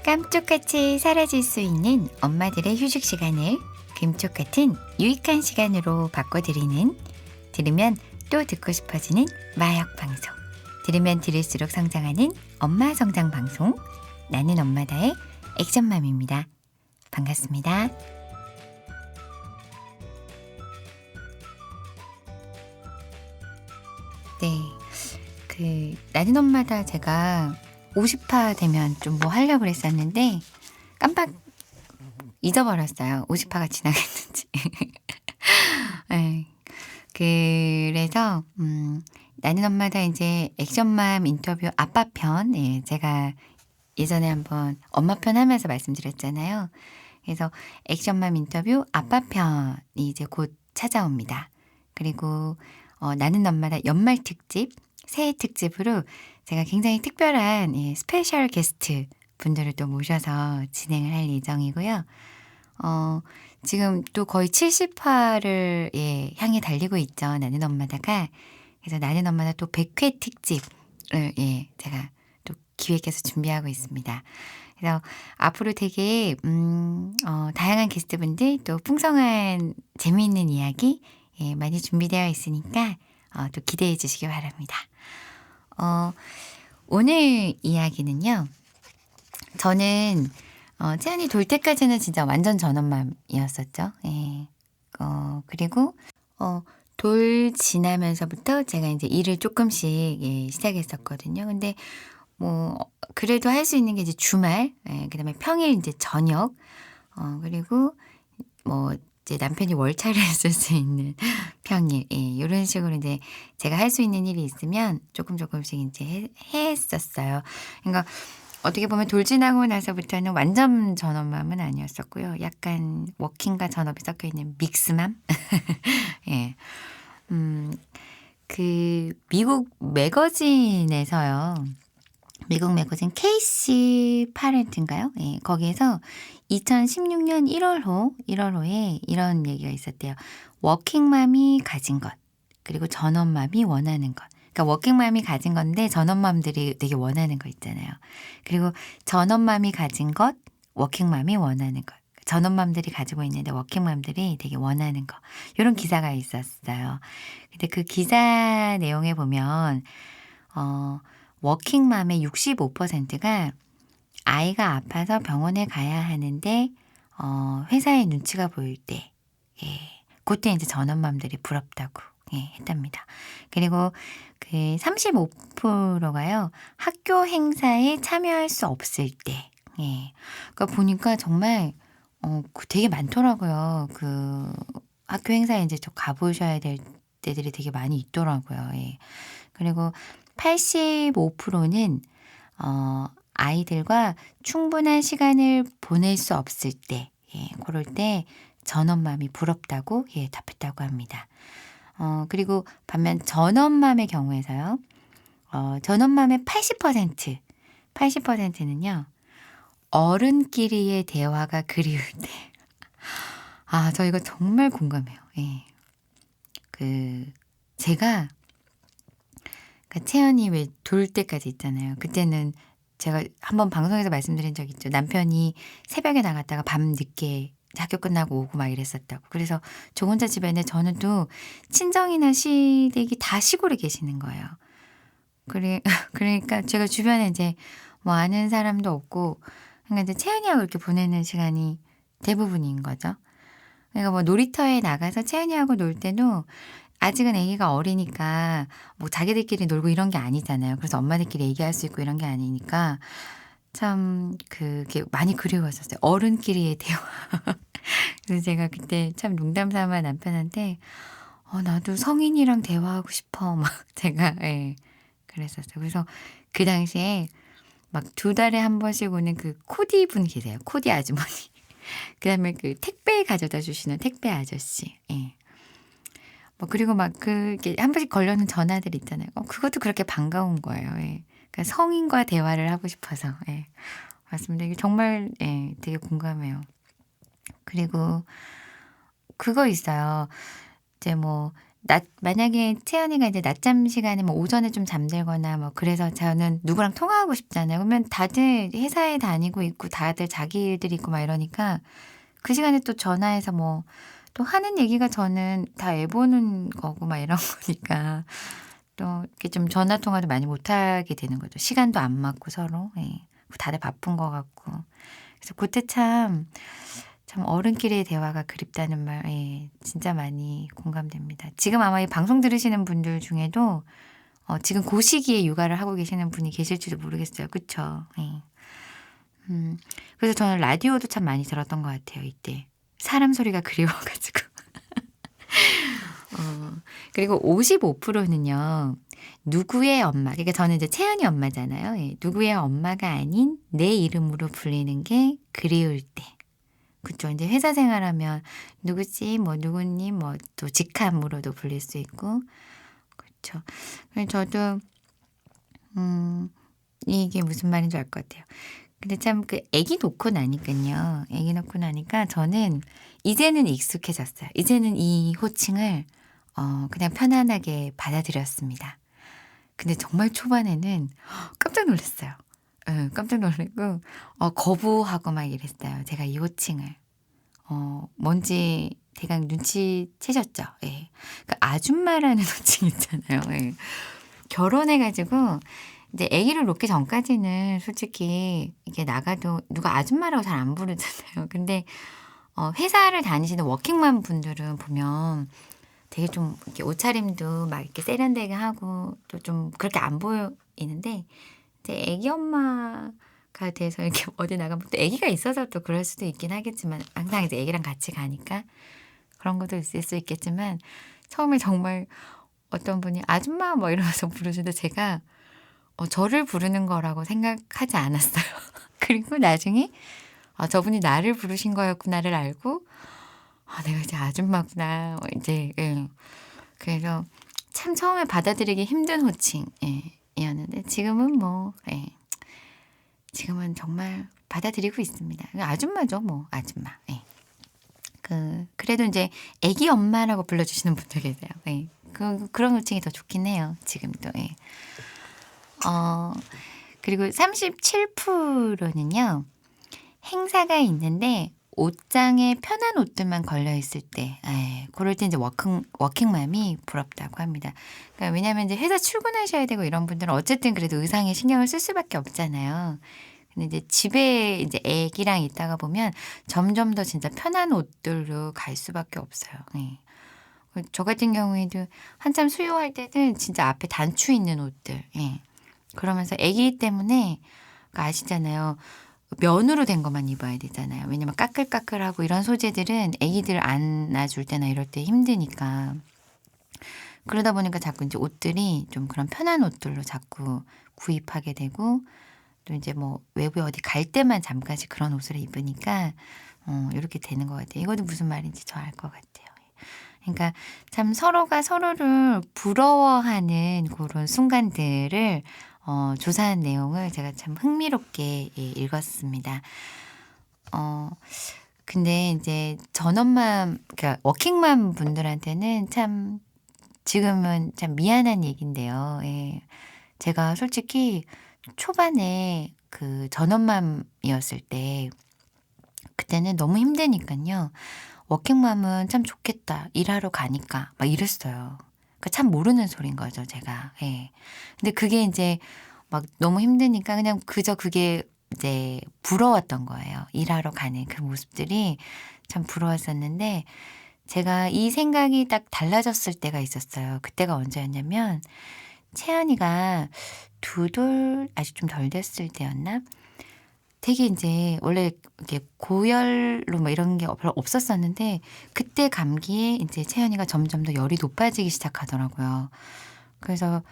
깜짝같이 사라질 수 있는 엄마들의 휴식 시간을 금쪽 같은 유익한 시간으로 바꿔드리는, 들으면 또 듣고 싶어지는 마약 방송, 들으면 들을수록 성장하는 엄마 성장 방송, 나는 엄마다의 액션맘입니다. 반갑습니다. 네, 나는 엄마다 제가 50화 되면 좀 뭐 하려고 그랬었는데 깜빡 잊어버렸어요. 50화가 지나갔는지. 네, 그래서 나는 엄마다 이제 액션맘 인터뷰 아빠 편, 제가 예전에 한번 엄마 편 하면서 말씀드렸잖아요. 그래서 액션맘 인터뷰 아빠 편이 이제 곧 찾아옵니다. 그리고 나는 엄마다 연말 특집, 새해 특집으로 제가 굉장히 특별한 스페셜 게스트 분들을 또 모셔서 진행을 할 예정이고요. 지금 또 거의 70화를 향해 달리고 있죠. 나는 엄마다가. 그래서 나는 엄마다 또 100회 특집을 제가 또 기획해서 준비하고 있습니다. 그래서 앞으로 되게 다양한 게스트분들 또 풍성한 재미있는 이야기 많이 준비되어 있으니까 또 기대해 주시기 바랍니다. 오늘 이야기는요. 저는 채연이 돌 때까지는 진짜 완전 전엄맘이었었죠. 그리고 돌 지나면서부터 제가 이제 일을 조금씩 시작했었거든요. 근데 뭐 그래도 할 수 있는 게 이제 주말, 그다음에 평일 이제 저녁, 그리고 뭐 이제 남편이 월차를 쓸 수 있는 평일, 이런 식으로 이제 제가 할 수 있는 일이 있으면 조금씩 이제 했었어요. 그러니까 어떻게 보면 돌 지나고 나서부터는 완전 전업맘은 아니었었고요. 약간 워킹과 전업이 섞여 있는 믹스맘. 예. 그 미국 매거진에서요. 미국 매거진 케이시 파렌트인가요? 거기에서 2016년 1월호에 이런 얘기가 있었대요. 워킹맘이 가진 것, 그리고 전업맘이 원하는 것. 그러니까 워킹맘이 가진 건데 전업맘들이 되게 원하는 거 있잖아요. 그리고 전업맘이 가진 것, 워킹맘이 원하는 것. 전업맘들이 가지고 있는데 워킹맘들이 되게 원하는 거. 이런 기사가 있었어요. 근데 그 기사 내용에 보면 워킹맘의 65%가 아이가 아파서 병원에 가야 하는데 회사의 눈치가 보일 때, 그때 이제 전업맘들이 부럽다고 했답니다. 그리고 그 35%가요 학교 행사에 참여할 수 없을 때. 그러니까 보니까 정말 되게 많더라고요. 그 학교 행사에 이제 좀 가보셔야 될 때들이 되게 많이 있더라고요. 그리고 85%는 아이들과 충분한 시간을 보낼 수 없을 때, 그럴 때 전업맘이 부럽다고 답했다고 합니다. 그리고 반면 전업맘의 경우에서요. 전업맘의 80%는요. 어른끼리의 대화가 그리울 때. 저 이거 정말 공감해요. 제가 그러니까 채연이 왜 돌 때까지 있잖아요. 그때는 제가 한번 방송에서 말씀드린 적 있죠. 남편이 새벽에 나갔다가 밤 늦게 학교 끝나고 오고 막 이랬었다고. 그래서 저 혼자 집에 있는데 저는 또 친정이나 시댁이 다 시골에 계시는 거예요. 그러니까 제가 주변에 이제 뭐 아는 사람도 없고, 그러니까 이제 채연이하고 이렇게 보내는 시간이 대부분인 거죠. 그러니까 뭐 놀이터에 나가서 채연이하고 놀 때도 아직은 아기가 어리니까 뭐 자기들끼리 놀고 이런 게 아니잖아요. 그래서 엄마들끼리 얘기할 수 있고 이런 게 아니니까 참 그게 많이 그리웠었어요. 어른끼리의 대화. 그래서 제가 그때 참 농담 삼아 남편한테 나도 성인이랑 대화하고 싶어. 막 제가 그랬었어요. 그래서 그 당시에 막 2달에 한 번씩 오는 그 코디 분 계세요. 코디 아주머니. 그다음에 그 택배 가져다 주시는 택배 아저씨. 뭐 그리고 막 그게 한 번씩 걸려오는 전화들 있잖아요. 그것도 그렇게 반가운 거예요. 그러니까 성인과 대화를 하고 싶어서. 맞습니다. 이게 정말 되게 공감해요. 그리고 그거 있어요. 이제 뭐 만약에 채연이가 이제 낮잠 시간에 뭐 오전에 좀 잠들거나 뭐 그래서 저는 누구랑 통화하고 싶잖아요. 그러면 다들 회사에 다니고 있고 다들 자기 일들이 있고 막 이러니까 그 시간에 또 전화해서 뭐 또 하는 얘기가 저는 다 애 보는 거고 막 이런 거니까 또 이렇게 좀 전화 통화도 많이 못 하게 되는 거죠. 시간도 안 맞고 서로. 예. 다들 바쁜 것 같고. 그래서 그때 참 어른끼리의 대화가 그립다는 말, 예, 진짜 많이 공감됩니다. 지금 아마 이 방송 들으시는 분들 중에도 지금 그 시기에 육아를 하고 계시는 분이 계실지도 모르겠어요. 그쵸? 예. 그래서 저는 라디오도 참 많이 들었던 것 같아요. 이때. 사람 소리가 그리워가지고. 그리고 55%는요. 누구의 엄마, 그러니까 저는 이제 채연이 엄마잖아요. 예, 누구의 엄마가 아닌 내 이름으로 불리는 게 그리울 때. 그쵸. 이제 회사 생활하면 누구지, 뭐 누구님, 뭐 또 직함으로도 불릴 수 있고. 그쵸. 그래서 저도, 이게 무슨 말인지 알 것 같아요. 근데 참 아기 놓고 나니깐요. 아기 놓고 나니까 저는 이제는 익숙해졌어요. 이제는 이 호칭을 그냥 편안하게 받아들였습니다. 근데 정말 초반에는 깜짝 놀랐어요. 예, 깜짝 놀랐고 거부하고 막 이랬어요. 제가 이 호칭을. 뭔지 대강 눈치채셨죠? 예. 아줌마라는 호칭 있잖아요. 예. 결혼해 가지고 이제 아기를 놓기 전까지는 솔직히 이게 나가도 누가 아줌마라고 잘 안 부르잖아요. 근데 회사를 다니시는 워킹맘 분들은 보면 되게 좀 이렇게 옷차림도 막 이렇게 세련되게 하고 또 좀 그렇게 안 보이는데 이제 아기 엄마가 돼서 이렇게 어디 나가면 또 아기가 있어서 또 그럴 수도 있긴 하겠지만 항상 이제 아기랑 같이 가니까 그런 것도 있을 수 있겠지만 처음에 정말 어떤 분이 아줌마 뭐 이러면서 부르시는데 제가 저를 부르는 거라고 생각하지 않았어요. 그리고 나중에 저분이 나를 부르신 거였구나를 알고 내가 이제 아줌마구나. 이제 예. 그래서 참 처음에 받아들이기 힘든 호칭 이었는데 지금은 뭐 예. 지금은 정말 받아들이고 있습니다. 아줌마죠, 뭐 아줌마. 예. 그래도 이제 아기 엄마라고 불러주시는 분들 계세요. 예. 그런 호칭이 더 좋긴 해요. 지금도. 예. 그리고 37%는요. 행사가 있는데 옷장에 편한 옷들만 걸려 있을 때, 그럴 때 이제 워킹맘이 부럽다고 합니다. 그러니까 왜냐하면 이제 회사 출근하셔야 되고 이런 분들은 어쨌든 그래도 의상에 신경을 쓸 수밖에 없잖아요. 근데 이제 집에 이제 애기랑 있다가 보면 점점 더 진짜 편한 옷들로 갈 수밖에 없어요. 예. 저 같은 경우에도 한참 수요할 때는 진짜 앞에 단추 있는 옷들, 예. 그러면서 애기 때문에 아시잖아요. 면으로 된 것만 입어야 되잖아요. 왜냐면 까끌까끌하고 이런 소재들은 아기들 안아줄 때나 이럴 때 힘드니까. 그러다 보니까 자꾸 이제 옷들이 좀 그런 편한 옷들로 자꾸 구입하게 되고 또 이제 뭐 외부에 어디 갈 때만 잠깐씩 그런 옷을 입으니까 이렇게 되는 것 같아요. 이것도 무슨 말인지 저 알 것 같아요. 그러니까 참 서로가 서로를 부러워하는 그런 순간들을 조사한 내용을 제가 참 흥미롭게 읽었습니다. 근데 이제 전업맘, 그러니까 워킹맘 분들한테는 참 지금은 참 미안한 얘기인데요. 예. 제가 솔직히 초반에 전업맘이었을 때 그때는 너무 힘드니까요. 워킹맘은 참 좋겠다. 일하러 가니까. 막 이랬어요. 참 모르는 소린 거죠, 제가. 예. 근데 그게 이제 막 너무 힘드니까 그냥 그저 그게 이제 부러웠던 거예요. 일하러 가는 그 모습들이 참 부러웠었는데 제가 이 생각이 딱 달라졌을 때가 있었어요. 그때가 언제였냐면 채연이가 2돌 아직 좀 덜 됐을 때였나? 되게 이제 원래 이렇게 고열로 뭐 이런 게 별로 없었었는데 그때 감기에 이제 채연이가 점점 더 열이 높아지기 시작하더라고요. 그래서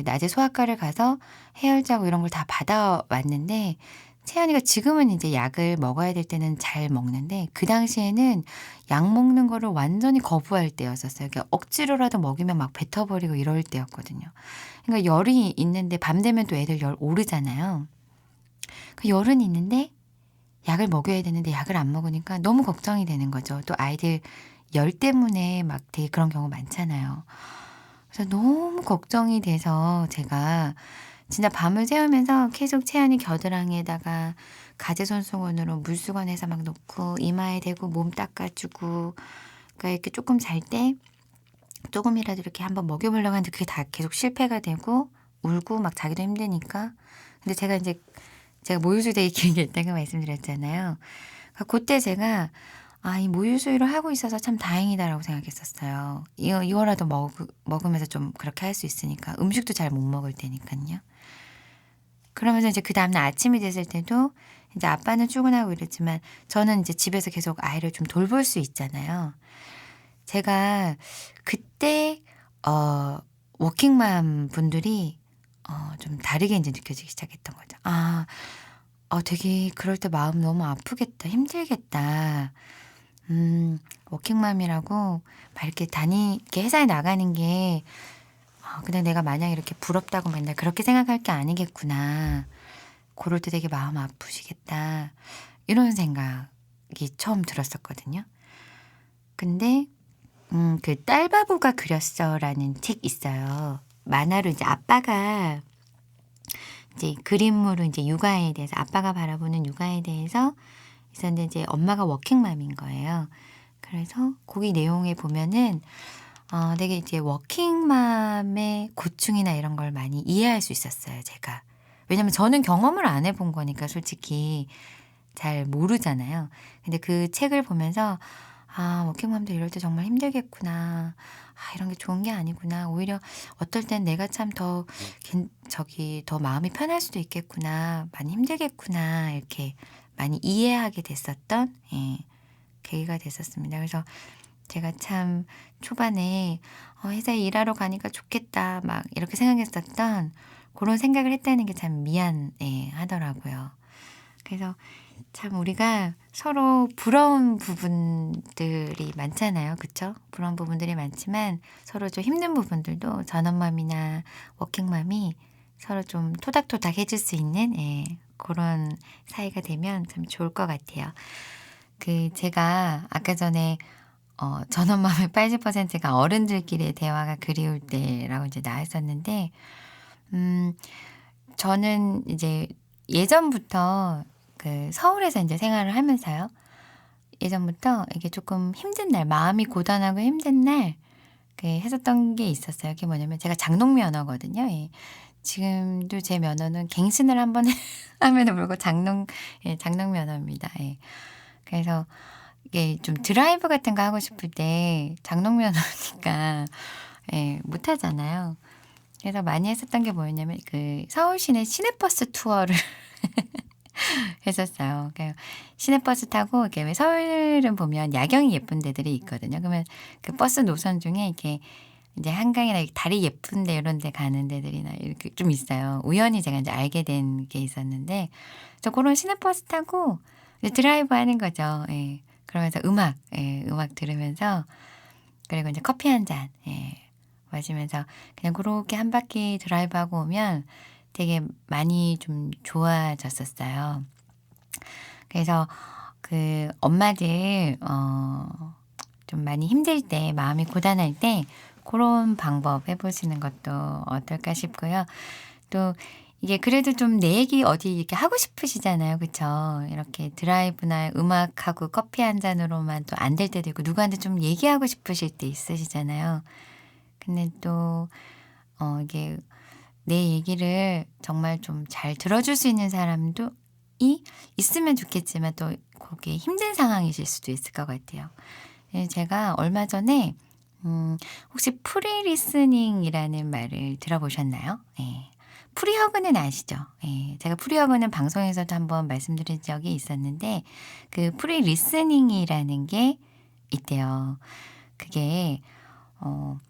낮에 소아과를 가서 해열제하고 이런 걸 다 받아왔는데 채연이가 지금은 이제 약을 먹어야 될 때는 잘 먹는데 그 당시에는 약 먹는 거를 완전히 거부할 때였었어요. 그러니까 억지로라도 먹이면 막 뱉어버리고 이럴 때였거든요. 그러니까 열이 있는데 밤 되면 또 애들 열 오르잖아요. 열은 있는데 약을 먹여야 되는데 약을 안 먹으니까 너무 걱정이 되는 거죠. 또 아이들 열 때문에 막 되게 그런 경우 많잖아요. 그래서 너무 걱정이 돼서 제가 진짜 밤을 새우면서 계속 채연이 겨드랑이에다가 가제손수건으로 물수건해서 막 놓고 이마에 대고 몸 닦아주고, 그러니까 이렇게 조금 잘 때 조금이라도 이렇게 한번 먹여보려고 하는데 그게 다 계속 실패가 되고 울고 막 자기도 힘드니까. 근데 제가 모유수 되게 길게 했다고 말씀드렸잖아요. 그러니까 그때 제가 이 모유수유를 하고 있어서 참 다행이다라고 생각했었어요. 이거라도 먹으면서 좀 그렇게 할 수 있으니까. 음식도 잘 못 먹을 테니까요. 그러면서 이제 그 다음날 아침이 됐을 때도 이제 아빠는 출근하고 이랬지만 저는 이제 집에서 계속 아이를 좀 돌볼 수 있잖아요. 제가 그때 워킹맘 분들이 좀 다르게 이제 느껴지기 시작했던 거죠. 되게 그럴 때 마음 너무 아프겠다, 힘들겠다. 워킹맘이라고 막 이렇게 회사에 나가는 게 그냥 내가 마냥 이렇게 부럽다고 맨날 그렇게 생각할 게 아니겠구나. 그럴 때 되게 마음 아프시겠다. 이런 생각이 처음 들었었거든요. 근데 그 딸바보가 그렸어라는 책 있어요. 만화로 이제 아빠가 이제 그림으로 이제 육아에 대해서 아빠가 바라보는 육아에 대해서 있었는데 이제 엄마가 워킹맘인 거예요. 그래서 거기 내용에 보면은 되게 이제 워킹맘의 고충이나 이런 걸 많이 이해할 수 있었어요, 제가. 왜냐면 저는 경험을 안 해본 거니까 솔직히 잘 모르잖아요. 근데 그 책을 보면서 워킹맘도 이럴 때 정말 힘들겠구나. 이런 게 좋은 게 아니구나. 오히려 어떨 땐 내가 참 더 마음이 편할 수도 있겠구나. 많이 힘들겠구나. 이렇게 많이 이해하게 됐었던, 계기가 됐었습니다. 그래서 제가 참 초반에 회사에 일하러 가니까 좋겠다. 막 이렇게 생각했었던 그런 생각을 했다는 게 참 미안하더라고요. 그래서 참 우리가 서로 부러운 부분들이 많잖아요. 그쵸? 부러운 부분들이 많지만 서로 좀 힘든 부분들도 전업맘이나 워킹맘이 서로 좀 토닥토닥 해줄 수 있는 그런 사이가 되면 참 좋을 것 같아요. 제가 아까 전에 전업맘의 80%가 어른들끼리의 대화가 그리울 때라고 이제 나왔었는데, 저는 이제 예전부터 서울에서 이제 생활을 하면서요. 예전부터 이게 조금 힘든 날, 마음이 고단하고 힘든 날, 했었던 게 있었어요. 그게 뭐냐면 제가 장롱 면허거든요. 예. 지금도 제 면허는 갱신을 한번 하면은 불구하고 장롱 면허입니다. 예. 그래서 이게 좀 드라이브 같은 거 하고 싶을 때 장롱 면허니까 못 하잖아요. 그래서 많이 했었던 게 뭐였냐면 서울 시내 시내버스 투어를 했었어요. 시내버스 타고 이렇게 왜 서울은 보면 야경이 예쁜 데들이 있거든요. 그러면 그 버스 노선 중에 이렇게 이제 한강이나 다리 예쁜 데 이런 데 가는 데들이나 이렇게 좀 있어요. 우연히 제가 이제 알게 된 게 있었는데, 저 그런 시내버스 타고 이제 드라이브 하는 거죠. 예. 그러면서 음악 들으면서, 그리고 이제 커피 한 잔 마시면서 그냥 그렇게 한 바퀴 드라이브하고 오면 되게 많이 좀 좋아졌었어요. 그래서 엄마들 좀 많이 힘들 때, 마음이 고단할 때 그런 방법 해보시는 것도 어떨까 싶고요. 또 이게 그래도 좀 내 얘기 어디 이렇게 하고 싶으시잖아요. 그쵸? 이렇게 드라이브나 음악하고 커피 한 잔으로만 또 안 될 때도 있고, 누구한테 좀 얘기하고 싶으실 때 있으시잖아요. 근데 또 이게 내 얘기를 정말 좀 잘 들어줄 수 있는 사람도 있으면 좋겠지만 또 그게 힘든 상황이실 수도 있을 것 같아요. 제가 얼마 전에 혹시 프리 리스닝이라는 말을 들어보셨나요? 프리허그는 아시죠? 제가 프리허그는 방송에서도 한번 말씀드린 적이 있었는데, 그 프리 리스닝이라는 게 있대요. 그게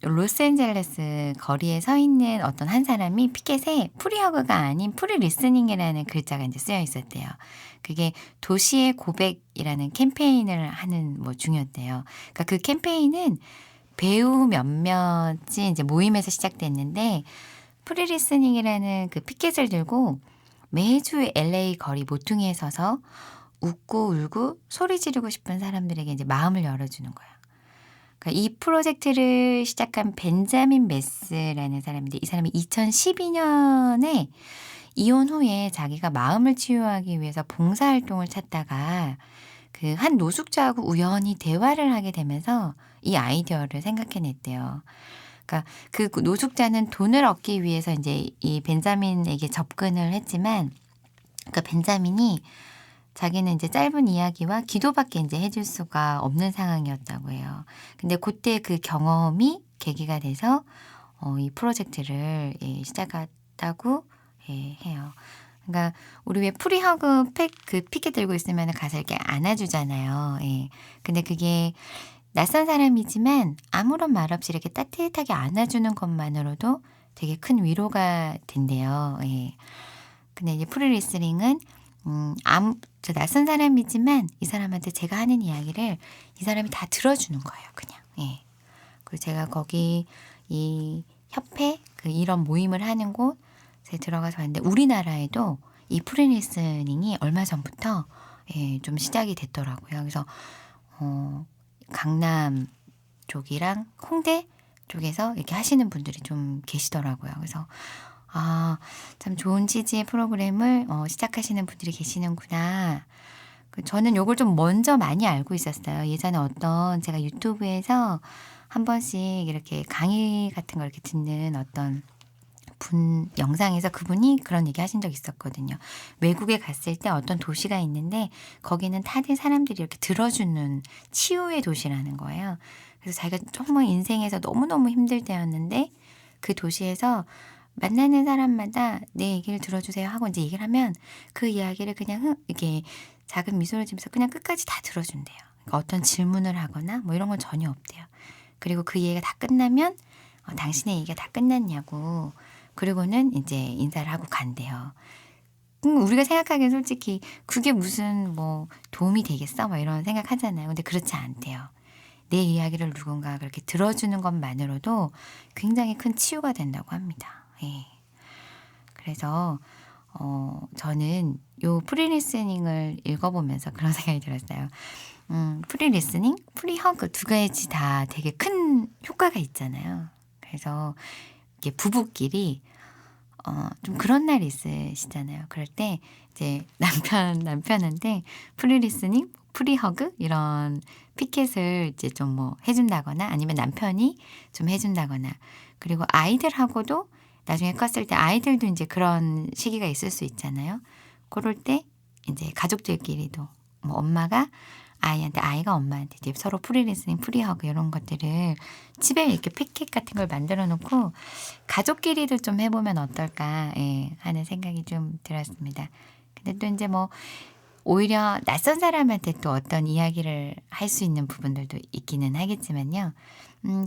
로스앤젤레스 거리에 서 있는 어떤 한 사람이 피켓에 프리허그가 아닌 프리 리스닝이라는 글자가 이제 쓰여 있었대요. 그게 도시의 고백이라는 캠페인을 하는 중이었대요. 그러니까 그 캠페인은 배우 몇몇이 이제 모임에서 시작됐는데, 프리 리스닝이라는 그 피켓을 들고 매주 LA 거리 모퉁이에 서서 웃고 울고 소리 지르고 싶은 사람들에게 이제 마음을 열어주는 거예요. 그러니까 이 프로젝트를 시작한 벤자민 메스라는 사람인데 이 사람이 2012년에 이혼 후에 자기가 마음을 치유하기 위해서 봉사활동을 찾다가 그 한 노숙자하고 우연히 대화를 하게 되면서 이 아이디어를 생각해냈대요. 그러니까 그 노숙자는 돈을 얻기 위해서 이제 이 벤자민에게 접근을 했지만 그러니까 벤자민이 자기는 이제 짧은 이야기와 기도밖에 이제 해줄 수가 없는 상황이었다고 해요. 근데 그때 그 경험이 계기가 돼서 이 프로젝트를 시작했다고 해요. 그러니까 우리 왜 프리허그 그 피켓 들고 있으면 가서 이렇게 안아주잖아요. 예. 근데 그게 낯선 사람이지만 아무런 말 없이 이렇게 따뜻하게 안아주는 것만으로도 되게 큰 위로가 된대요. 예. 근데 이제 프리리스닝은 저 낯선 사람이지만 이 사람한테 제가 하는 이야기를 이 사람이 다 들어주는 거예요, 그냥. 예. 그리고 제가 거기 이 협회 이런 모임을 하는 곳에 들어가서 봤는데 우리나라에도 이 프리리스닝이 얼마 전부터 좀 시작이 됐더라고요. 그래서 강남 쪽이랑 홍대 쪽에서 이렇게 하시는 분들이 좀 계시더라고요. 그래서 참 좋은 취지의 프로그램을 시작하시는 분들이 계시는구나. 저는 요걸 좀 먼저 많이 알고 있었어요. 예전에 어떤 제가 유튜브에서 한 번씩 이렇게 강의 같은 걸 이렇게 듣는 어떤 분 영상에서 그분이 그런 얘기 하신 적 있었거든요. 외국에 갔을 때 어떤 도시가 있는데 거기는 다른 사람들이 이렇게 들어주는 치유의 도시라는 거예요. 그래서 자기가 정말 인생에서 너무너무 힘들 때였는데 그 도시에서 만나는 사람마다 내 얘기를 들어주세요 하고 이제 얘기를 하면 그 이야기를 그냥 이렇게 작은 미소를 지면서 그냥 끝까지 다 들어준대요. 그러니까 어떤 질문을 하거나 뭐 이런 건 전혀 없대요. 그리고 그 얘기가 다 끝나면 당신의 얘기가 다 끝났냐고 그리고는 이제 인사를 하고 간대요. 우리가 생각하기엔 솔직히 그게 무슨 뭐 도움이 되겠어? 막 이런 생각하잖아요. 근데 그렇지 않대요. 내 이야기를 누군가 그렇게 들어주는 것만으로도 굉장히 큰 치유가 된다고 합니다. 예. 그래서 저는 요 프리리스닝을 읽어보면서 그런 생각이 들었어요. 프리리스닝, 프리허그 두 가지 다 되게 큰 효과가 있잖아요. 그래서 이게 부부끼리 좀 그런 날이 있으시잖아요. 그럴 때 이제 남편한테 프리리스닝, 프리허그 이런 피켓을 이제 좀 뭐 해준다거나 아니면 남편이 좀 해준다거나 그리고 아이들하고도 나중에 컸을 때 아이들도 이제 그런 시기가 있을 수 있잖아요. 그럴 때 이제 가족들끼리도 뭐 엄마가 아이한테 아이가 엄마한테 이제 서로 프리리스닝, 프리허그 이런 것들을 집에 이렇게 패킷 같은 걸 만들어 놓고 가족끼리도 좀 해보면 어떨까 하는 생각이 좀 들었습니다. 근데 또 이제 뭐 오히려 낯선 사람한테 또 어떤 이야기를 할 수 있는 부분들도 있기는 하겠지만요.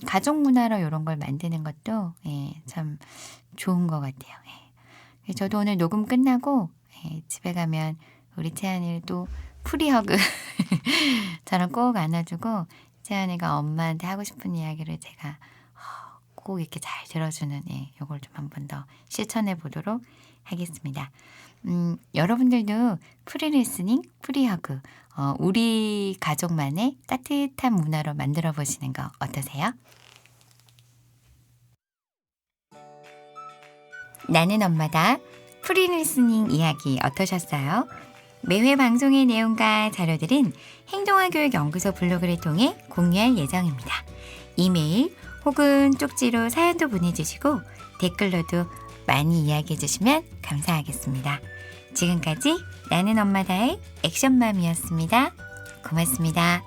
가족 문화로 이런 걸 만드는 것도 참 좋은 것 같아요. 저도 오늘 녹음 끝나고 집에 가면 우리 채연이를 또 프리허그 저는 꼭 안아주고 채연이가 엄마한테 하고 싶은 이야기를 제가 꼭 이렇게 잘 들어주는 요걸 좀 한 번 더 실천해 보도록 하겠습니다. 여러분들도 프리리스닝, 프리허그 우리 가족만의 따뜻한 문화로 만들어 보시는 거 어떠세요? 나는 엄마다 프리리스닝 이야기 어떠셨어요? 매회 방송의 내용과 자료들은 행동아교육연구소 블로그를 통해 공유할 예정입니다. 이메일 혹은 쪽지로 사연도 보내주시고 댓글로도 많이 이야기해 주시면 감사하겠습니다. 지금까지 나는 엄마다의 액션맘이었습니다. 고맙습니다.